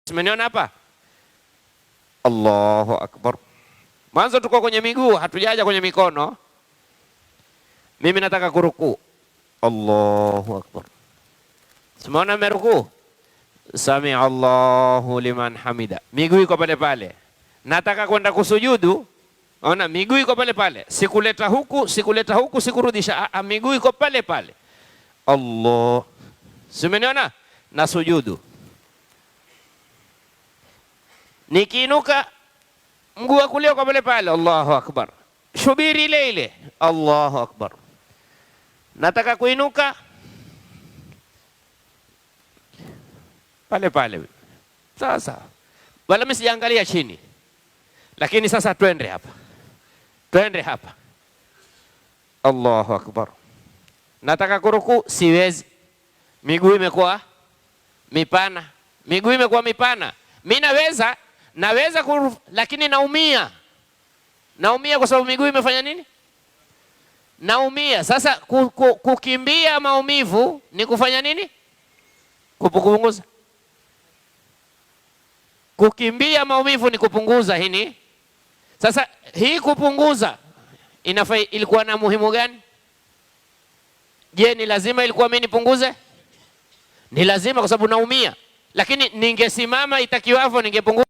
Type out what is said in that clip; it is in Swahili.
Simeniona hapa? Allahu akbar. Mwanzo tuko kwenye miguu, hatujaja kwenye mikono. Mimi nataka kurukuu. Allahu akbar. Simeona merukuu? Sami Allahu liman hamida. Miguu iko pale pale. Nataka kwenda kusujudu. Ona miguu iko pale pale. Sikuleta huku, sikurudisha. Miguu iko pale pale. Allah. Simeniona? Na sujudu. Nikiinuka mguu wa kulia kwa pale pale. Allahu akbar. Shubiri ile ile. Allahu akbar. Nataka kuinuka pale pale. Sasa wala mimi sijaangalia chini. Lakini sasa twende hapa. Twende hapa. Allahu akbar. Nataka kuruku, siwezi. Miguu imekuwa mipana. Miguu imekuwa mipana. Mimi naweza lakini naumia. Naumia kwa sababu miguu imefanya nini? Naumia. Sasa kukimbia maumivu ni kufanya nini? Kupunguza. Kukimbia maumivu ni kupunguza hini. Sasa hii kupunguza ilikuwa na muhimu gani? Je, ni lazima ilikuwa mimi nipunguze? Ni lazima kwa sababu naumia. Lakini ningesimama itakiwavyo ningepunguza.